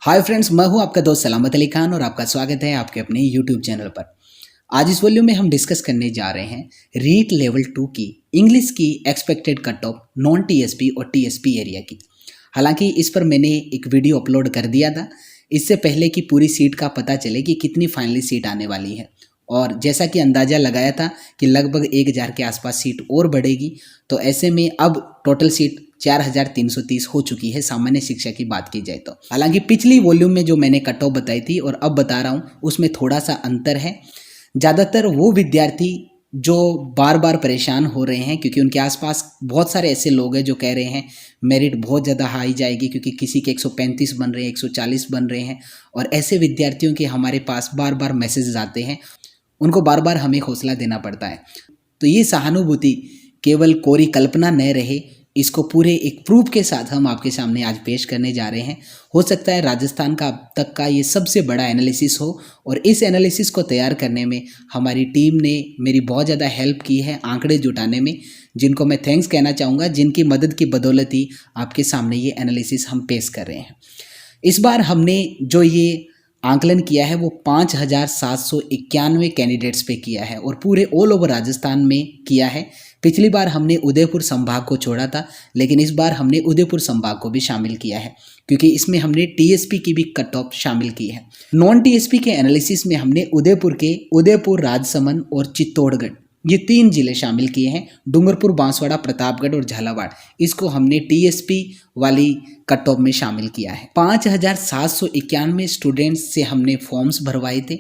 Hi friends, मैं हूं आपका दोस्त सलामत अली खान और आपका स्वागत है आपके अपने यूट्यूब चैनल पर। आज इस वॉल्यूम में हम डिस्कस करने जा रहे हैं रीट लेवल 2 की इंग्लिश की expected cut off non TSP और टीएसपी एरिया की। हालांकि इस पर मैंने एक वीडियो अपलोड कर दिया था इससे पहले कि पूरी सीट का पता चले कि कितनी फाइनली सीट आने वाली है, और जैसा कि अंदाज़ा लगाया था कि लगभग 1000 के आसपास सीट और बढ़ेगी। तो ऐसे में अब टोटल सीट 4330 हो चुकी है सामान्य शिक्षा की बात की जाए तो। हालांकि पिछली वॉल्यूम में जो मैंने कट ऑफ बताई थी और अब बता रहा हूँ उसमें थोड़ा सा अंतर है। ज़्यादातर वो विद्यार्थी जो बार बार परेशान हो रहे हैं क्योंकि उनके आसपास बहुत सारे ऐसे लोग हैं जो कह रहे हैं मेरिट बहुत ज़्यादा हाई जाएगी क्योंकि किसी के 135 बन रहे हैं, 140 बन रहे हैं, और ऐसे विद्यार्थियों के हमारे पास बार बार मैसेज आते हैं, उनको बार बार हमें हौसला देना पड़ता है। तो ये सहानुभूति केवल कोरी कल्पना न रहे, इसको पूरे एक प्रूफ के साथ हम आपके सामने आज पेश करने जा रहे हैं। हो सकता है राजस्थान का अब तक का ये सबसे बड़ा एनालिसिस हो, और इस एनालिसिस को तैयार करने में हमारी टीम ने मेरी बहुत ज़्यादा हेल्प की है आंकड़े जुटाने में, जिनको मैं थैंक्स कहना चाहूँगा, जिनकी मदद की बदौलत ही आपके सामने ये एनालिसिस हम पेश कर रहे हैं। इस बार हमने जो ये आंकलन किया है वो 5791 कैंडिडेट्स पे किया है और पूरे ऑल ओवर राजस्थान में किया है। पिछली बार हमने उदयपुर संभाग को छोड़ा था, लेकिन इस बार हमने उदयपुर संभाग को भी शामिल किया है क्योंकि इसमें हमने टीएसपी की भी कट ऑफ शामिल की है। नॉन टीएसपी के एनालिसिस में हमने उदयपुर, राजसमंद और चित्तौड़गढ़ ये 3 जिले शामिल किए हैं। डूंगरपुर, बांसवाड़ा, प्रतापगढ़ और झालावाड़ इसको हमने टीएसपी वाली कट ऑफ में शामिल किया है। 5791 स्टूडेंट्स से हमने फॉर्म्स भरवाए थे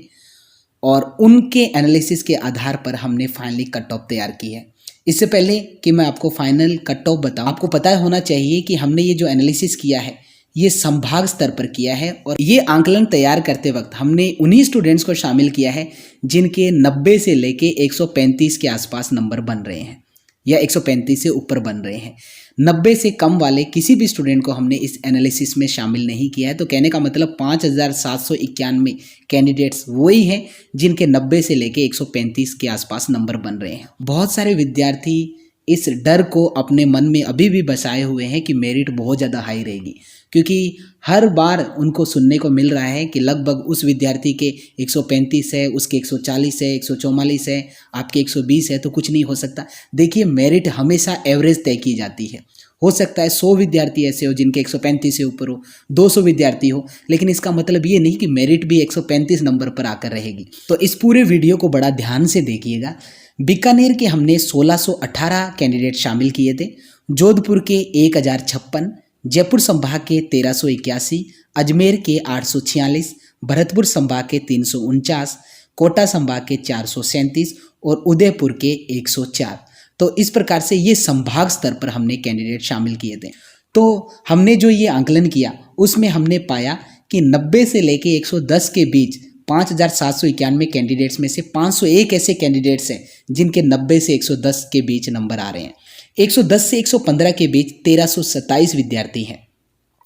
और उनके एनालिसिस के आधार पर हमने फाइनली कट ऑफ तैयार की है। इससे पहले कि मैं आपको फाइनल कट ऑफ बताऊं, आपको पता होना चाहिए कि हमने ये जो एनालिसिस किया है ये संभाग स्तर पर किया है, और ये आंकलन तैयार करते वक्त हमने उन्हीं स्टूडेंट्स को शामिल किया है जिनके 90 से लेके 135 के आसपास नंबर बन रहे हैं या 135 से ऊपर बन रहे हैं। 90 से कम वाले किसी भी स्टूडेंट को हमने इस एनालिसिस में शामिल नहीं किया है। तो कहने का मतलब 5791 कैंडिडेट्स वही हैं जिनके 90 से लेके 135 के आसपास नंबर बन रहे हैं। बहुत सारे विद्यार्थी इस डर को अपने मन में अभी भी बसाए हुए हैं कि मेरिट बहुत ज़्यादा हाई रहेगी, क्योंकि हर बार उनको सुनने को मिल रहा है कि लगभग उस विद्यार्थी के 135 है, उसके 140 है, 144 है, आपके 120 है, तो कुछ नहीं हो सकता। देखिए, मेरिट हमेशा एवरेज तय की जाती है। हो सकता है 100 विद्यार्थी ऐसे हो जिनके 135 से ऊपर हो, 200 विद्यार्थी हो, लेकिन इसका मतलब ये नहीं कि मेरिट भी 135 नंबर पर आकर रहेगी। तो इस पूरे वीडियो को बड़ा ध्यान से देखिएगा। बीकानेर के हमने 1618 कैंडिडेट शामिल किए थे, जोधपुर के 1056, जयपुर संभाग के 1381, अजमेर के 846, भरतपुर संभाग के 349, कोटा संभाग के 437 और उदयपुर के 104। तो इस प्रकार से ये संभाग स्तर पर हमने कैंडिडेट शामिल किए थे। तो हमने जो ये आंकलन किया उसमें हमने पाया कि 90 से लेके 110 के बीच 5791 कैंडिडेट्स में से 501 ऐसे कैंडिडेट्स हैं जिनके 90 से 110 के बीच नंबर आ रहे हैं। 110 से 115 के बीच 1327 विद्यार्थी हैं।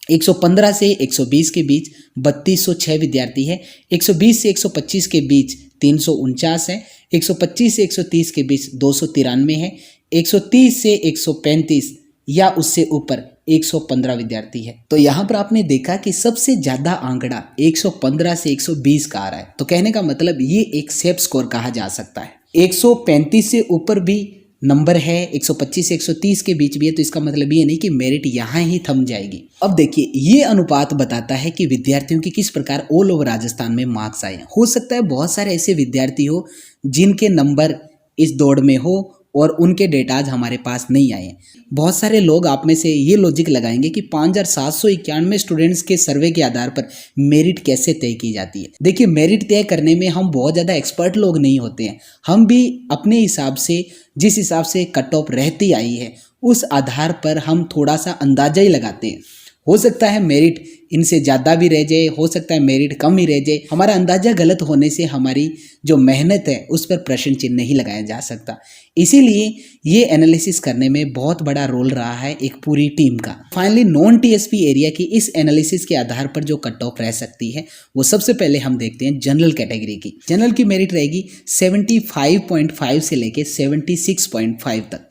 115 से 120 के बीच 3206 विद्यार्थी है। 120 से 125 के बीच 349 है। 125 से 130 के बीच 293 है। 130 से 135 या उससे ऊपर 115 विद्यार्थी है। तो यहाँ पर आपने देखा कि सबसे ज़्यादा आंकड़ा 115 से 120 का आ रहा है। तो कहने का मतलब ये एक सेफ स्कोर कहा जा सकता है। 135 से ऊपर भी नंबर है, 125 से 130 के बीच भी है, तो इसका मतलब ये नहीं कि मेरिट यहाँ ही थम जाएगी। अब देखिए, ये अनुपात बताता है कि विद्यार्थियों की किस प्रकार ऑल ओवर राजस्थान में मार्क्स आए हैं। हो सकता है बहुत सारे ऐसे विद्यार्थी हो जिनके नंबर इस दौड़ में हो और उनके डेटाज हमारे पास नहीं आए। बहुत सारे लोग आप में से ये लॉजिक लगाएंगे कि 5791 स्टूडेंट्स के सर्वे के आधार पर मेरिट कैसे तय की जाती है। देखिए, मेरिट तय करने में हम बहुत ज़्यादा एक्सपर्ट लोग नहीं होते हैं। हम भी अपने हिसाब से, जिस हिसाब से कट ऑफ रहती आई है, उस आधार पर हम थोड़ा सा अंदाजा ही लगाते हैं। हो सकता है मेरिट इनसे ज़्यादा भी रह जाए, हो सकता है मेरिट कम ही रह जाए। हमारा अंदाज़ा गलत होने से हमारी जो मेहनत है उस पर प्रश्न चिन्ह नहीं लगाया जा सकता। इसीलिए ये एनालिसिस करने में बहुत बड़ा रोल रहा है एक पूरी टीम का। फाइनली नॉन टीएसपी एरिया की इस एनालिसिस के आधार पर जो कट ऑफ रह सकती है वो सबसे पहले हम देखते हैं जनरल कैटेगरी की। जनरल की मेरिट रहेगी 75.5 से लेके 76.5 तक।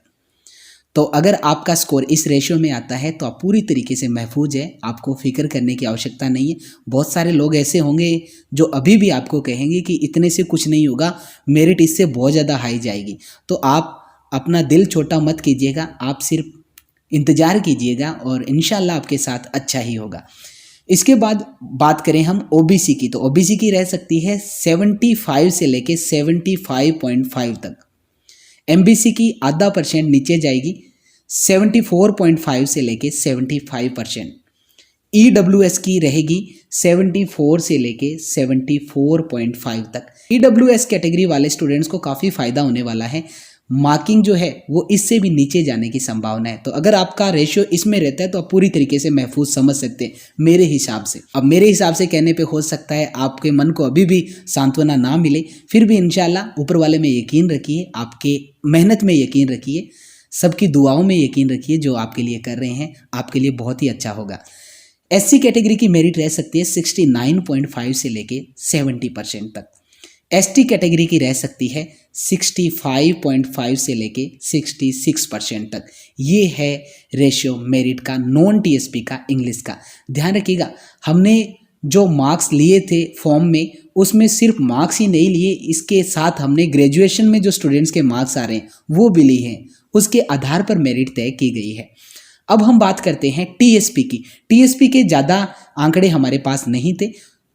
तो अगर आपका स्कोर इस रेशियो में आता है तो आप पूरी तरीके से महफूज है, आपको फिक्र करने की आवश्यकता नहीं है। बहुत सारे लोग ऐसे होंगे जो अभी भी आपको कहेंगे कि इतने से कुछ नहीं होगा, मेरिट इससे बहुत ज़्यादा हाई जाएगी। तो आप अपना दिल छोटा मत कीजिएगा, आप सिर्फ इंतज़ार कीजिएगा और इंशाल्लाह आपके साथ अच्छा ही होगा। इसके बाद बात करें हम ओबीसी की, तो ओबीसी की रह सकती है 75 से लेके 75.5 तक। एमबीसी की आधा % नीचे जाएगी 74.5 से लेके 75%। ईडब्ल्यूएस की रहेगी 74 से लेके 74.5 तक। ईडब्ल्यूएस कैटेगरी वाले स्टूडेंट्स को काफ़ी फ़ायदा होने वाला है, मार्किंग जो है वो इससे भी नीचे जाने की संभावना है। तो अगर आपका रेशियो इसमें रहता है तो आप पूरी तरीके से महफूज समझ सकते हैं मेरे हिसाब से। अब मेरे हिसाब से कहने पे हो सकता है आपके मन को अभी भी सांत्वना ना मिले, फिर भी इंशाल्लाह ऊपर वाले में यकीन रखिए, आपके मेहनत में यकीन रखिए, सबकी दुआओं में यकीन रखिए, जो आपके लिए कर रहे हैं आपके लिए बहुत ही अच्छा होगा। एससी कैटेगरी की मेरिट रह सकती है 69.5 से लेके 70% तक। एसटी कैटेगरी की रह सकती है 65.5 से लेके 66% तक। ये है रेशियो मेरिट का नॉन टीएसपी का इंग्लिश का। ध्यान रखिएगा, हमने जो मार्क्स लिए थे फॉर्म में उसमें सिर्फ मार्क्स ही नहीं लिए, इसके साथ हमने ग्रेजुएशन में जो स्टूडेंट्स के मार्क्स आ रहे हैं वो भी लिए हैं, उसके आधार पर मेरिट तय की गई है। अब हम बात करते हैं टीएसपी की। टीएसपी के ज़्यादा आंकड़े हमारे पास नहीं थे,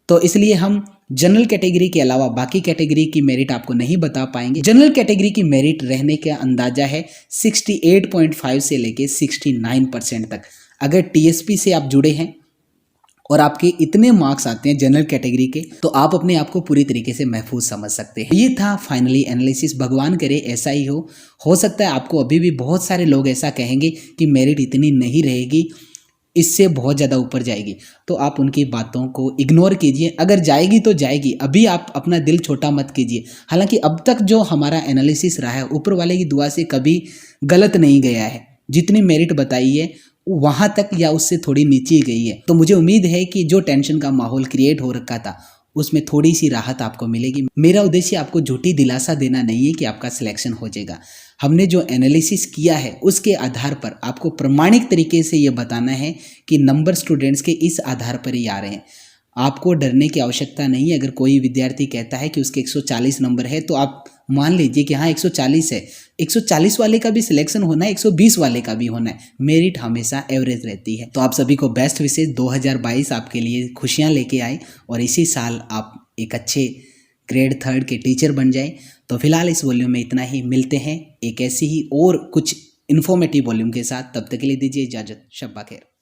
तो इसलिए हम जनरल कैटेगरी के अलावा बाकी कैटेगरी की मेरिट आपको नहीं बता पाएंगे। जनरल कैटेगरी की मेरिट रहने का अंदाजा है 68.5 से लेके 69% तक। अगर टीएसपी से आप जुड़े हैं और आपके इतने मार्क्स आते हैं जनरल कैटेगरी के, तो आप अपने आप को पूरी तरीके से महफूज समझ सकते हैं। ये था फाइनली एनालिसिस। भगवान करे ऐसा ही हो सकता है आपको अभी भी बहुत सारे लोग ऐसा कहेंगे कि मेरिट इतनी नहीं रहेगी, इससे बहुत ज़्यादा ऊपर जाएगी, तो आप उनकी बातों को इग्नोर कीजिए। अगर जाएगी तो जाएगी, अभी आप अपना दिल छोटा मत कीजिए। हालांकि अब तक जो हमारा एनालिसिस रहा है ऊपर वाले की दुआ से कभी गलत नहीं गया है, जितनी मेरिट बताई है वहाँ तक या उससे थोड़ी नीचे गई है। तो मुझे उम्मीद है कि जो टेंशन का माहौल क्रिएट हो रखा था उसमें थोड़ी सी राहत आपको मिलेगी। मेरा उद्देश्य आपको झूठी दिलासा देना नहीं है कि आपका सिलेक्शन हो जाएगा। हमने जो एनालिसिस किया है उसके आधार पर आपको प्रमाणिक तरीके से ये बताना है कि नंबर स्टूडेंट्स के इस आधार पर ही आ रहे हैं। आपको डरने की आवश्यकता नहीं है। अगर कोई विद्यार्थी कहता है कि उसके 140 नंबर है तो आप मान लीजिए कि हाँ 140 है, 140 वाले का भी सिलेक्शन होना है, 120 वाले का भी होना है। मेरिट हमेशा एवरेज रहती है। तो आप सभी को बेस्ट विशेष। 2022 आपके लिए खुशियाँ लेके आए और इसी साल आप एक अच्छे ग्रेड 3 के टीचर बन जाए। तो फिलहाल इस वॉल्यूम में इतना ही। मिलते हैं एक ऐसी ही और कुछ इन्फॉर्मेटिव वॉल्यूम के साथ। तब तक के लिए दीजिए इजाज़त। शब्बा खैर।